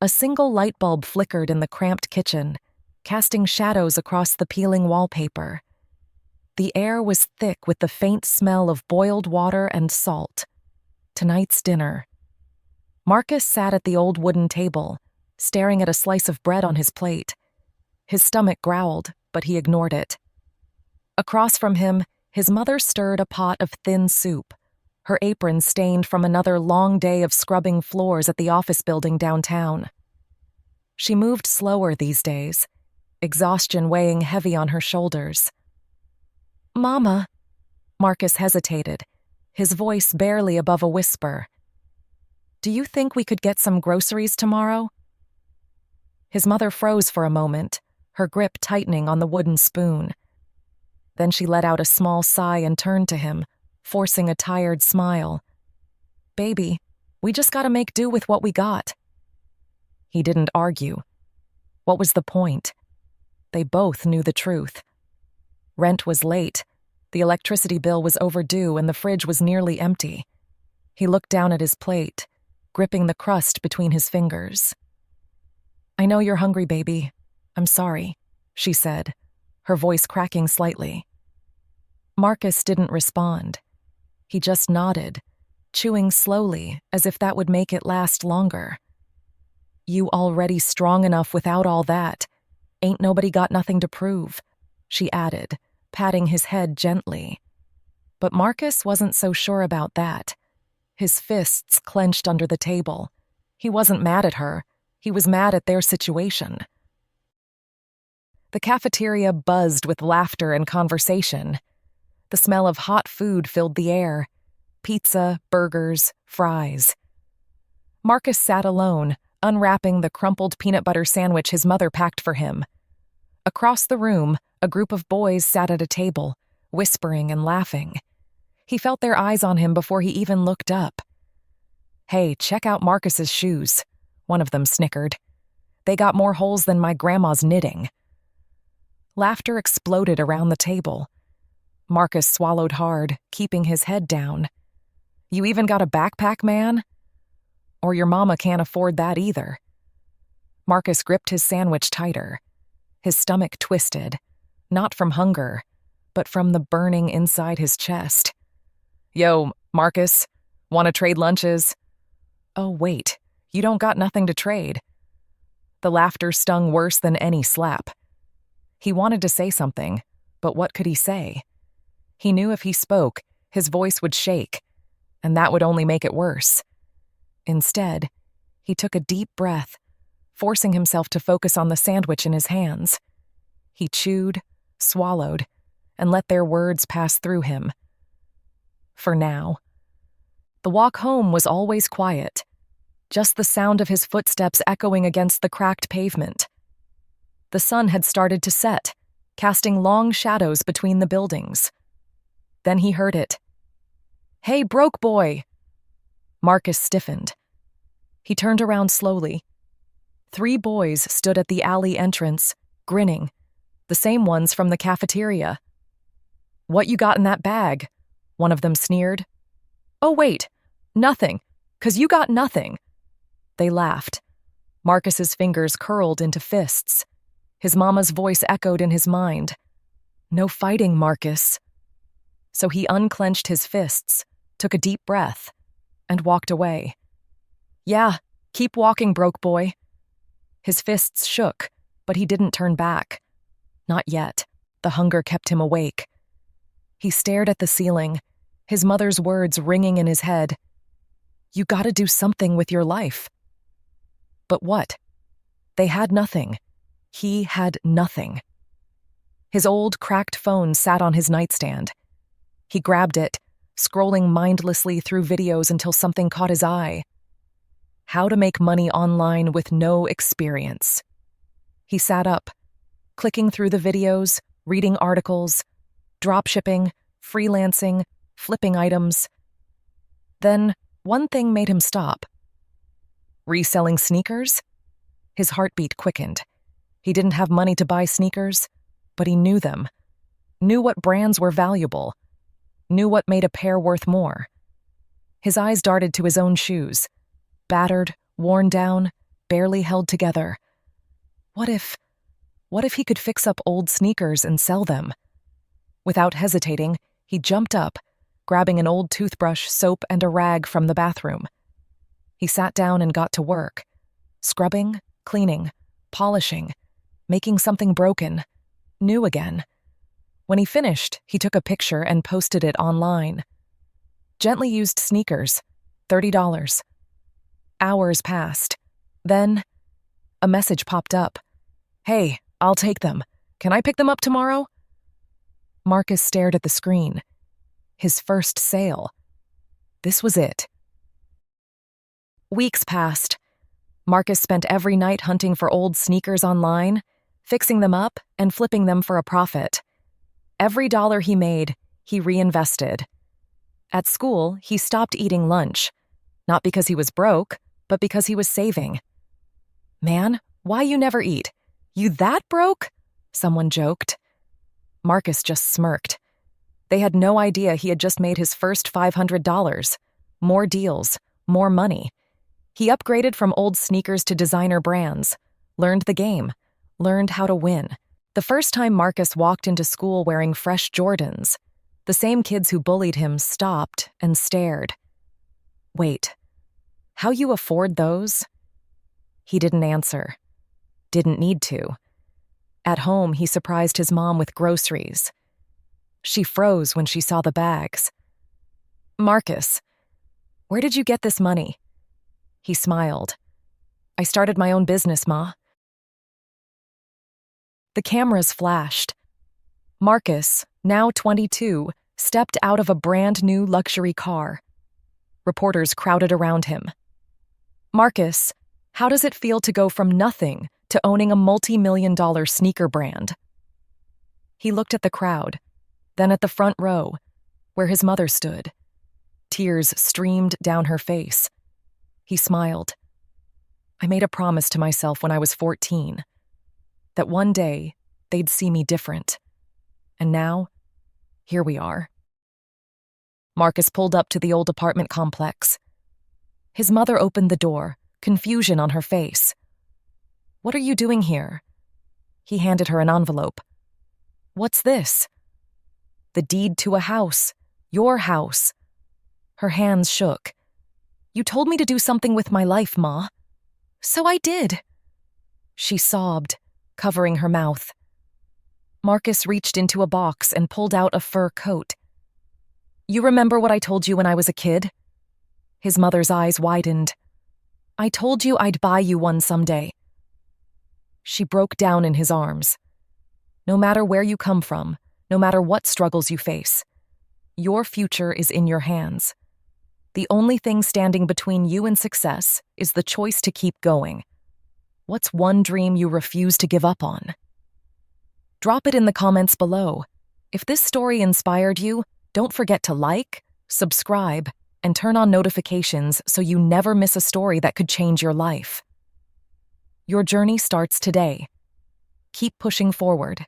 A single light bulb flickered in the cramped kitchen, casting shadows across the peeling wallpaper. The air was thick with the faint smell of boiled water and salt. Tonight's dinner. Marcus sat at the old wooden table, staring at a slice of bread on his plate. His stomach growled, but he ignored it. Across from him, his mother stirred a pot of thin soup, her apron stained from another long day of scrubbing floors at the office building downtown. She moved slower these days, exhaustion weighing heavy on her shoulders. "Mama," Marcus hesitated, his voice barely above a whisper. "Do you think we could get some groceries tomorrow?" His mother froze for a moment, her grip tightening on the wooden spoon. Then she let out a small sigh and turned to him, forcing a tired smile. "Baby, we just gotta make do with what we got." He didn't argue. What was the point? They both knew the truth. Rent was late, the electricity bill was overdue, and the fridge was nearly empty. He looked down at his plate, gripping the crust between his fingers. "I know you're hungry, baby. I'm sorry," she said, her voice cracking slightly. Marcus didn't respond. He just nodded, chewing slowly as if that would make it last longer. "You already strong enough without all that. Ain't nobody got nothing to prove," she added, patting his head gently. But Marcus wasn't so sure about that. His fists clenched under the table. He wasn't mad at her. He was mad at their situation. The cafeteria buzzed with laughter and conversation. The smell of hot food filled the air. Pizza, burgers, fries. Marcus sat alone, unwrapping the crumpled peanut butter sandwich his mother packed for him. Across the room, a group of boys sat at a table, whispering and laughing. He felt their eyes on him before he even looked up. "Hey, check out Marcus's shoes," one of them snickered. "They got more holes than my grandma's knitting." Laughter exploded around the table. Marcus swallowed hard, keeping his head down. "You even got a backpack, man? Or your mama can't afford that either." Marcus gripped his sandwich tighter. His stomach twisted, not from hunger, but from the burning inside his chest. "Yo, Marcus, wanna trade lunches?" "Oh, wait, you don't got nothing to trade." The laughter stung worse than any slap. He wanted to say something, but what could he say? He knew if he spoke, his voice would shake, and that would only make it worse. Instead, he took a deep breath, forcing himself to focus on the sandwich in his hands. He chewed, swallowed, and let their words pass through him. For now. The walk home was always quiet, just the sound of his footsteps echoing against the cracked pavement. The sun had started to set, casting long shadows between the buildings. Then he heard it. "Hey, broke boy!" Marcus stiffened. He turned around slowly. 3 boys stood at the alley entrance, grinning, the same ones from the cafeteria. "What you got in that bag?" one of them sneered. "Oh, wait, nothing, 'cause you got nothing." They laughed. Marcus's fingers curled into fists. His mama's voice echoed in his mind. "No fighting, Marcus." So he unclenched his fists, took a deep breath, and walked away. "Yeah, keep walking, broke boy." His fists shook, but he didn't turn back. Not yet. The hunger kept him awake. He stared at the ceiling, his mother's words ringing in his head. "You gotta do something with your life." But what? They had nothing. He had nothing. His old, cracked phone sat on his nightstand. He grabbed it, scrolling mindlessly through videos until something caught his eye. How to make money online with no experience. He sat up, clicking through the videos, reading articles, dropshipping, freelancing, flipping items. Then, one thing made him stop. Reselling sneakers? His heartbeat quickened. He didn't have money to buy sneakers, but he knew them. Knew what brands were valuable. Knew what made a pair worth more. His eyes darted to his own shoes. Battered, worn down, barely held together. What if he could fix up old sneakers and sell them? Without hesitating, he jumped up, grabbing an old toothbrush, soap, and a rag from the bathroom. He sat down and got to work, scrubbing, cleaning, polishing, making something broken, new again. When he finished, he took a picture and posted it online. Gently used sneakers, $30. Hours passed. Then, a message popped up. "Hey, I'll take them. Can I pick them up tomorrow?" Marcus stared at the screen. His first sale. This was it. Weeks passed. Marcus spent every night hunting for old sneakers online, fixing them up and flipping them for a profit. Every dollar he made, he reinvested. At school, he stopped eating lunch, not because he was broke, but because he was saving. "Man, why you never eat? You that broke?" someone joked. Marcus just smirked. They had no idea he had just made his first $500. More deals, more money. He upgraded from old sneakers to designer brands, learned the game, learned how to win. The first time Marcus walked into school wearing fresh Jordans, the same kids who bullied him stopped and stared. "Wait, how you afford those?" He didn't answer. Didn't need to. At home, he surprised his mom with groceries. She froze when she saw the bags. "Marcus, where did you get this money?" He smiled. "I started my own business, Ma." The cameras flashed. Marcus, now 22, stepped out of a brand new luxury car. Reporters crowded around him. "Marcus, how does it feel to go from nothing to owning a multi-million-dollar sneaker brand?" He looked at the crowd, then at the front row, where his mother stood. Tears streamed down her face. He smiled. "I made a promise to myself when I was 14, that one day they'd see me different. And now, here we are." Marcus pulled up to the old apartment complex. His mother opened the door, confusion on her face. "What are you doing here?" He handed her an envelope. "What's this?" "The deed to a house. Your house." Her hands shook. "You told me to do something with my life, Ma." "So I did." She sobbed, covering her mouth. Marcus reached into a box and pulled out a fur coat. "You remember what I told you when I was a kid?" His mother's eyes widened. "I told you I'd buy you one someday." She broke down in his arms. "No matter where you come from, no matter what struggles you face, your future is in your hands. The only thing standing between you and success is the choice to keep going. What's one dream you refuse to give up on?" Drop it in the comments below. If this story inspired you, don't forget to like, subscribe, and turn on notifications so you never miss a story that could change your life. Your journey starts today. Keep pushing forward.